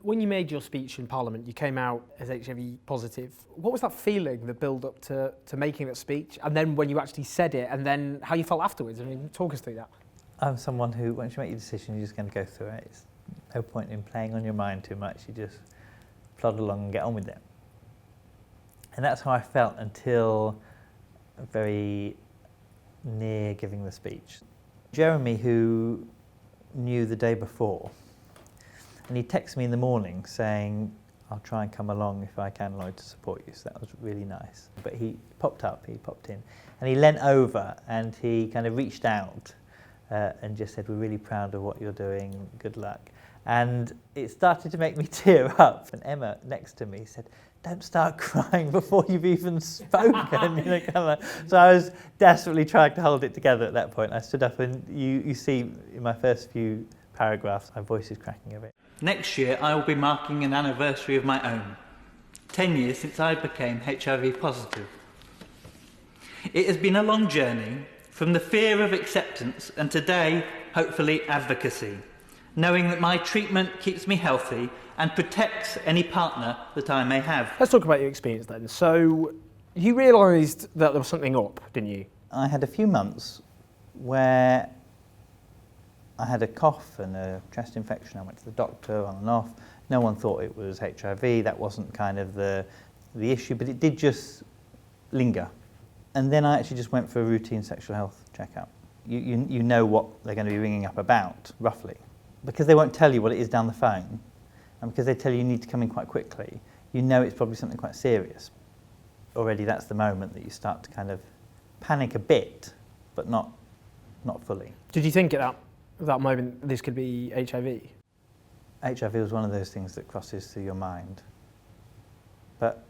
When you made your speech in Parliament, you came out as HIV positive. What was that feeling, the build-up to making that speech? And then when you actually said it, and then how you felt afterwards? I mean, talk us through that. I'm someone who, once you make your decision, you're just going to go through it. It's no point in playing on your mind too much. You just plod along and get on with it. And that's how I felt until very near giving the speech. Jeremy, who knew the day before, and he texted me in the morning saying, I'll try and come along if I can, Lloyd, to support you. So that was really nice. But he popped in, and he leant over and he kind of reached out and just said, we're really proud of what you're doing, good luck. And it started to make me tear up. And Emma, next to me, said, don't start crying before you've even spoken. So I was desperately trying to hold it together at that point. I stood up and you see in my first few paragraphs, my voice is cracking a bit. Next year, I will be marking an anniversary of my own. 10 years since I became HIV positive. It has been a long journey, from the fear of acceptance and today, hopefully, advocacy, knowing that my treatment keeps me healthy and protects any partner that I may have. Let's talk about your experience then. So, you realised that there was something up, didn't you? I had a few months where I had a cough and a chest infection. I went to the doctor on and off. No one thought it was HIV. That wasn't kind of the issue, but it did just linger. And then I actually just went for a routine sexual health checkup. You know what they're going to be ringing up about, roughly. Because they won't tell you what it is down the phone, and because they tell you need to come in quite quickly, you know it's probably something quite serious. Already that's the moment that you start to kind of panic a bit, but not fully. Did you think at that moment this could be HIV? HIV was one of those things that crosses through your mind. But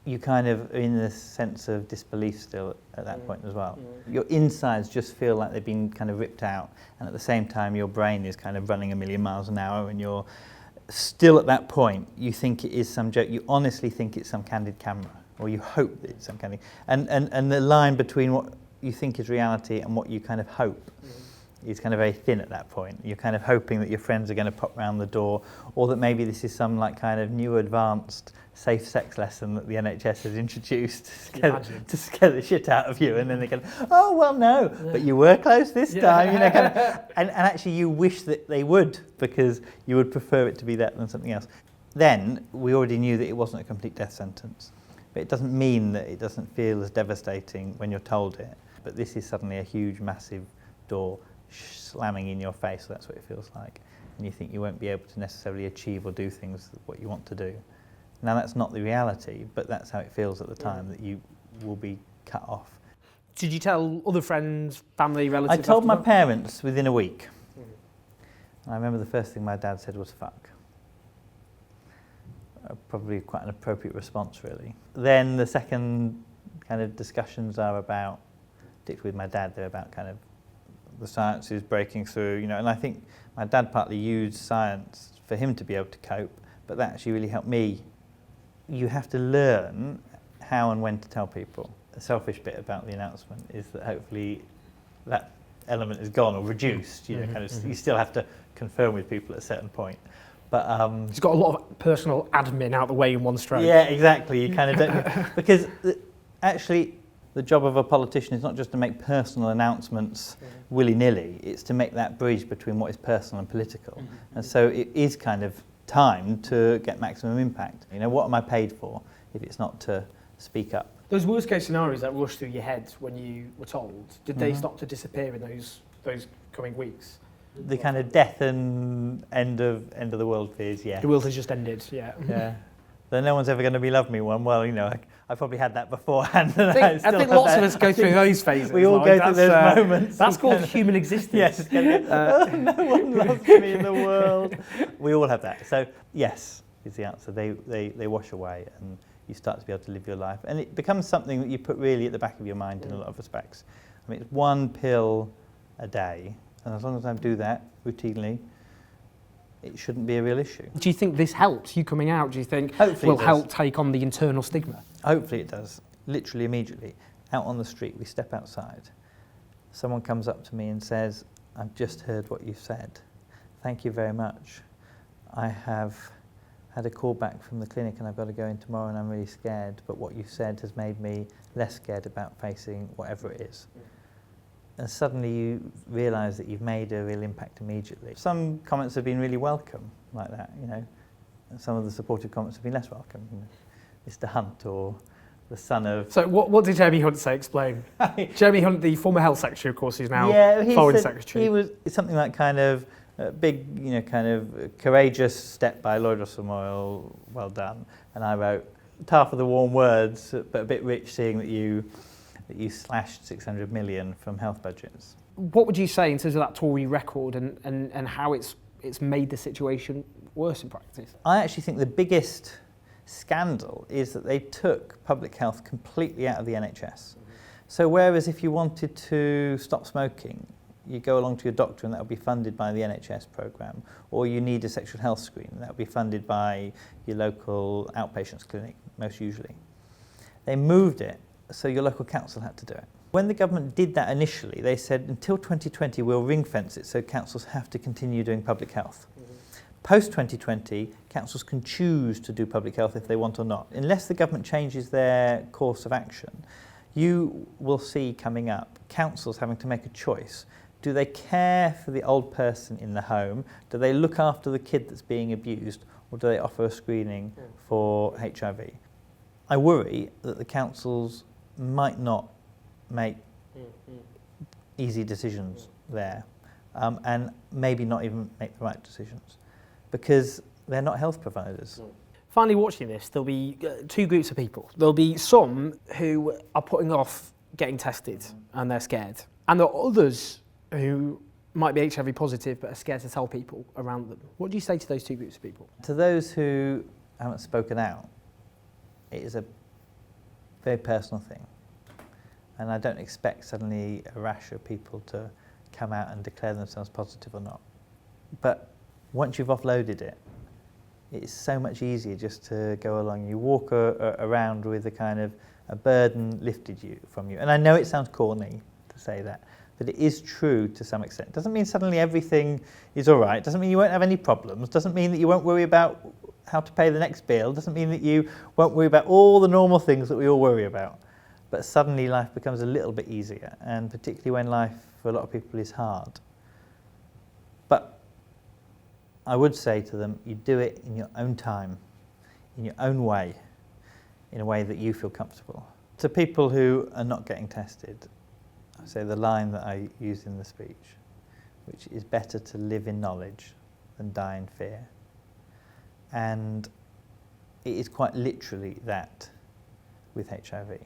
you kind of are in this sense of disbelief still at that point as well. Your insides just feel like they've been kind of ripped out, and at the same time your brain is kind of running a million miles an hour, and you're still at that point, you think it is some joke, you honestly think it's some candid camera, or you hope that it's some candid, and the line between what you think is reality and what you kind of hope is kind of very thin at that point. You're kind of hoping that your friends are going to pop round the door, or that maybe this is some like kind of new advanced safe sex lesson that the NHS has introduced to scare the shit out of you, and then they go, oh well no, but you were close this time, kind of, and actually you wish that they would, because you would prefer it to be that than something else. Then we already knew that it wasn't a complete death sentence, but it doesn't mean that it doesn't feel as devastating when you're told it. But this is suddenly a huge, massive door slamming in your face, so that's what it feels like. And you think you won't be able to necessarily achieve or do things what you want to do. Now that's not the reality, but that's how it feels at the time, that you will be cut off. Did you tell other friends, family, relatives? I told my parents within a week. I remember the first thing my dad said was fuck. Probably quite an appropriate response, really. Then the second kind of discussions are about, particularly with my dad, they're about kind of the science is breaking through, and I think my dad partly used science for him to be able to cope, but that actually really helped me. You have to learn how and when to tell people. The selfish bit about the announcement is that hopefully that element is gone or reduced. You still have to confirm with people at a certain point. But it's got a lot of personal admin out the way in one stroke. Yeah, exactly. You kind of don't, because actually the job of a politician is not just to make personal announcements willy-nilly. It's to make that bridge between what is personal and political. And so it is kind of time to get maximum impact. What am I paid for if it's not to speak up? Those worst case scenarios that rushed through your head when you were told, did they start to disappear in those coming weeks? The kind of death and end of the world fears, yeah. The world has just ended, yeah. Yeah. Then no one's ever going to be love me one. Well, I probably had that beforehand. I think lots of us go through those phases. We all go through those moments. That's called human existence. Yes. No one loves me in the world. We all have that. So yes, is the answer. They wash away, and you start to be able to live your life, and it becomes something that you put really at the back of your mind in a lot of respects. I mean, it's one pill a day, and as long as I do that routinely, it shouldn't be a real issue. Do you think this helps, you coming out? Do you think will help take on the internal stigma? Hopefully it does. Literally immediately. Out on the street, we step outside. Someone comes up to me and says, I've just heard what you've said. Thank you very much. I have had a call back from the clinic and I've got to go in tomorrow and I'm really scared, but what you've said has made me less scared about facing whatever it is. And suddenly you realise that you've made a real impact immediately. Some comments have been really welcome, like that, you know. And some of the supportive comments have been less welcome. You know, Mr. Hunt, or the son of... So what did Jeremy Hunt say? Explain. Jeremy Hunt, the former health secretary, of course, who's now foreign secretary. He was something like kind of big, you know, kind of courageous step by Lloyd Russell-Moyle, well done. And I wrote, half of the warm words, but a bit rich, seeing that you slashed 600 million from health budgets. What would you say in terms of that Tory record and how it's made the situation worse in practice? I actually think the biggest scandal is that they took public health completely out of the NHS. So whereas if you wanted to stop smoking, you go along to your doctor and that will be funded by the NHS programme, or you need a sexual health screen, that will be funded by your local outpatients clinic, most usually. They moved it so your local council had to do it. When the government did that initially, they said until 2020 we'll ring fence it so councils have to continue doing public health. Post 2020, councils can choose to do public health if they want or not. Unless the government changes their course of action, you will see coming up councils having to make a choice. Do they care for the old person in the home? Do they look after the kid that's being abused? Or do they offer a screening for HIV? I worry that the councils might not make easy decisions there, and maybe not even make the right decisions, because they're not health providers. Finally, watching this, there'll be two groups of people. There'll be some who are putting off getting tested and they're scared. And there are others who might be HIV positive but are scared to tell people around them. What do you say to those two groups of people? To those who haven't spoken out, it is a very personal thing. And I don't expect suddenly a rash of people to come out and declare themselves positive or not. But once you've offloaded it, it's so much easier just to go along. You walk around with a burden lifted from you. And I know it sounds corny to say that, but it is true to some extent. Doesn't mean suddenly everything is all right. Doesn't mean you won't have any problems. Doesn't mean that you won't worry about how to pay the next bill. Doesn't mean that you won't worry about all the normal things that we all worry about. But suddenly life becomes a little bit easier, and particularly when life for a lot of people is hard. But I would say to them, you do it in your own time, in your own way, in a way that you feel comfortable. To people who are not getting tested, I say the line that I used in the speech, which is better to live in knowledge than die in fear. And it is quite literally that with HIV.